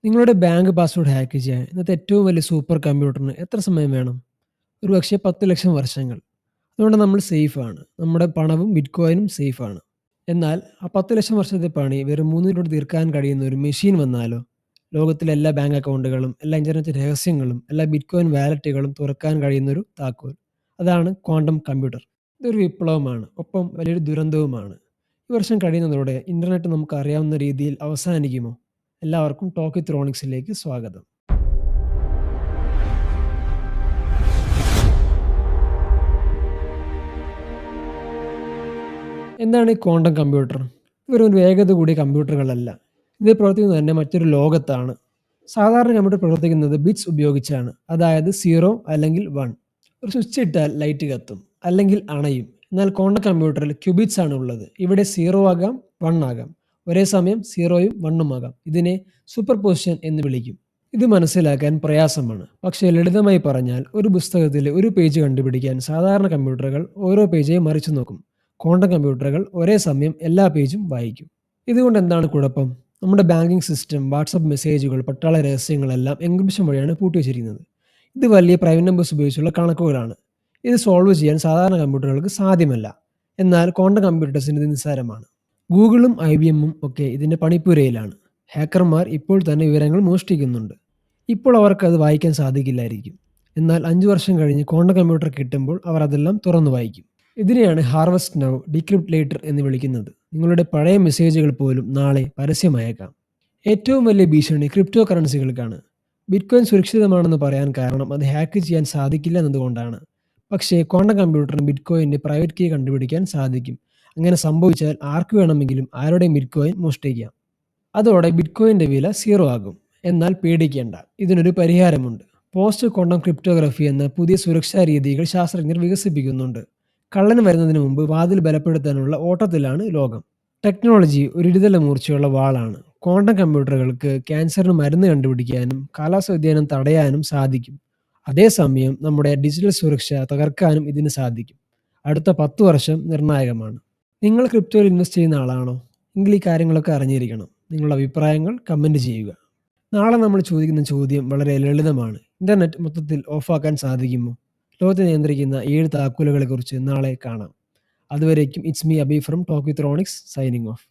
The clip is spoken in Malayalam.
നിങ്ങളുടെ ബാങ്ക് പാസ്വേഡ് ഹാക്ക് ചെയ്യാൻ ഇന്നത്തെ ഏറ്റവും വലിയ സൂപ്പർ കമ്പ്യൂട്ടറിന് എത്ര സമയം വേണം? ഒരുപക്ഷേ 10,00,000 വർഷങ്ങൾ. അതുകൊണ്ട് നമ്മൾ സേഫാണ്. നമ്മുടെ പണവും ബിറ്റ്കോയിനും സേഫാണ്. എന്നാൽ ആ 10,00,000 വർഷത്തെ പണി വെറും 3 മിനിറ്റ് തീർക്കാൻ കഴിയുന്ന ഒരു മെഷീൻ വന്നാലോ? ലോകത്തിലെ എല്ലാ ബാങ്ക് അക്കൗണ്ടുകളും, എല്ലാ ഇന്റർനെറ്റ് രഹസ്യങ്ങളും, എല്ലാ ബിറ്റ്കോയിൻ വാലറ്റുകളും തുറക്കാൻ കഴിയുന്നൊരു താക്കോൽ. അതാണ് ക്വാണ്ടം കമ്പ്യൂട്ടർ. ഇതൊരു വിപ്ലവമാണ്. ഒപ്പം വലിയൊരു ദുരന്തവുമാണ്. ഈ വർഷം കഴിയുന്നതോടെ ഇന്റർനെറ്റ് നമുക്ക് അറിയാവുന്ന രീതിയിൽ അവസാനിക്കുമോ? എല്ലാവർക്കും ടോക്കി ത്രോണിക്സിലേക്ക് സ്വാഗതം. എന്താണ് ഈ ക്വാണ്ടം കമ്പ്യൂട്ടർ? ഇവരൊരു വേഗത കൂടിയ കമ്പ്യൂട്ടറുകളല്ല. ഇത് പ്രവർത്തിക്കുന്നത് തന്നെ മറ്റൊരു ലോകത്താണ്. സാധാരണ കമ്പ്യൂട്ടർ പ്രവർത്തിക്കുന്നത് ബിറ്റ്സ് ഉപയോഗിച്ചാണ്. അതായത് 0 അല്ലെങ്കിൽ 1. ഒരു സ്വിച്ച് ഇട്ടാൽ ലൈറ്റ് കത്തും, അല്ലെങ്കിൽ അണയും. എന്നാൽ ക്വാണ്ടം കമ്പ്യൂട്ടറിൽ ക്യൂബിറ്റ്സ് ആണ് ഉള്ളത്. ഇവിടെ 0 ആകാം, 1 ആകാം. ഒരേ സമയം 0യും 1ഉം ആകാം. ഇതിനെ സൂപ്പർ പൊസിഷൻ എന്ന് വിളിക്കും. ഇത് മനസ്സിലാക്കാൻ പ്രയാസമാണ്. പക്ഷേ ലളിതമായി പറഞ്ഞാൽ ഒരു പുസ്തകത്തിലെ ഒരു പേജ് കണ്ടുപിടിക്കാൻ സാധാരണ കമ്പ്യൂട്ടറുകൾ ഓരോ പേജെയും മറിച്ചു നോക്കും. ക്വാണ്ടം കമ്പ്യൂട്ടറുകൾ ഒരേ സമയം എല്ലാ പേജും വായിക്കും. ഇതുകൊണ്ട് എന്താണ് കുഴപ്പം? നമ്മുടെ ബാങ്കിംഗ് സിസ്റ്റം, വാട്സപ്പ് മെസ്സേജുകൾ, പട്ടാള രഹസ്യങ്ങളെല്ലാം എൻക്രിപ്ഷൻ വഴിയാണ് പൂട്ടിവച്ചിരിക്കുന്നത്. ഇത് വലിയ പ്രൈവറ്റ് നമ്പേഴ്സ് ഉപയോഗിച്ചുള്ള കണക്കുകളാണ്. ഇത് സോൾവ് ചെയ്യാൻ സാധാരണ കമ്പ്യൂട്ടറുകൾക്ക് സാധ്യമല്ല. എന്നാൽ ക്വാണ്ടം കമ്പ്യൂട്ടേഴ്സിന് ഇത് നിസ്സാരമാണ്. ഗൂഗിളും IBMഉം ഒക്കെ ഇതിൻ്റെ പണിപ്പുരയിലാണ്. ഹാക്കർമാർ ഇപ്പോൾ തന്നെ വിവരങ്ങൾ മോഷ്ടിക്കുന്നുണ്ട്. ഇപ്പോൾ അവർക്ക് അത് വായിക്കാൻ സാധിക്കില്ലായിരിക്കും. എന്നാൽ 5 വർഷം കഴിഞ്ഞ് ക്വാണ്ടം കമ്പ്യൂട്ടർ കിട്ടുമ്പോൾ അവർ അതെല്ലാം തുറന്നു വായിക്കും. ഇതിനെയാണ് ഹാർവെസ്റ്റ് നൗ, ഡീക്രിപ്റ്റ് ലേറ്റർ എന്ന് വിളിക്കുന്നത്. നിങ്ങളുടെ പഴയ മെസ്സേജുകൾ പോലും നാളെ പരസ്യമായേക്കാം. ഏറ്റവും വലിയ ഭീഷണി ക്രിപ്റ്റോ കറൻസികൾക്കാണ്. ബിറ്റ്കോയിൻ സുരക്ഷിതമാണെന്ന് പറയാൻ കാരണം അത് ഹാക്ക് ചെയ്യാൻ സാധിക്കില്ല എന്നതുകൊണ്ടാണ്. പക്ഷേ ക്വാണ്ടം കമ്പ്യൂട്ടറിന് ബിറ്റ്കോയിൻ്റെ പ്രൈവറ്റ് കീ കണ്ടുപിടിക്കാൻ സാധിക്കും. അങ്ങനെ സംഭവിച്ചാൽ ആർക്ക് വേണമെങ്കിലും ആരുടെയും ബിറ്റ്കോയിൻ മോഷ്ടിക്കാം. അതോടെ ബിറ്റ്കോയിൻ്റെ വില 0 ആകും. എന്നാൽ പേടിക്കേണ്ട, ഇതിനൊരു പരിഹാരമുണ്ട്. പോസ്റ്റ് ക്വാണ്ടം ക്രിപ്റ്റോഗ്രഫി എന്ന പുതിയ സുരക്ഷാ രീതികൾ ശാസ്ത്രജ്ഞർ വികസിപ്പിക്കുന്നുണ്ട്. കള്ളന് വരുന്നതിന് മുമ്പ് വാതിൽ ബലപ്പെടുത്താനുള്ള ഓട്ടത്തിലാണ് ലോകം. ടെക്നോളജി ഒരു ഇരുതല മൂർച്ചയുള്ള വാളാണ്. ക്വാണ്ടം കമ്പ്യൂട്ടറുകൾക്ക് ക്യാൻസറിന് മരുന്ന് കണ്ടുപിടിക്കാനും കാലാവസ്ഥാ വ്യതിയാനം തടയാനും സാധിക്കും. അതേസമയം നമ്മുടെ ഡിജിറ്റൽ സുരക്ഷ തകർക്കാനും ഇതിന് സാധിക്കും. അടുത്ത 10 വർഷം നിർണായകമാണ്. നിങ്ങൾ ക്രിപ്റ്റോയിൽ ഇൻവെസ്റ്റ് ചെയ്യുന്ന ആളാണോ? എങ്കിൽ ഈ കാര്യങ്ങളൊക്കെ അറിഞ്ഞിരിക്കണം. നിങ്ങളുടെ അഭിപ്രായങ്ങൾ കമൻറ്റ് ചെയ്യുക. നാളെ നമ്മൾ ചോദിക്കുന്ന ചോദ്യം വളരെ ലളിതമാണ്. ഇന്റർനെറ്റ് മൊത്തത്തിൽ ഓഫാക്കാൻ സാധിക്കുമോ? ലോകത്തെ നിയന്ത്രിക്കുന്ന 7 താക്കോലുകളെക്കുറിച്ച് നാളെ കാണാം. അതുവരേക്കും it's me Abi from talk with Ronix signing of.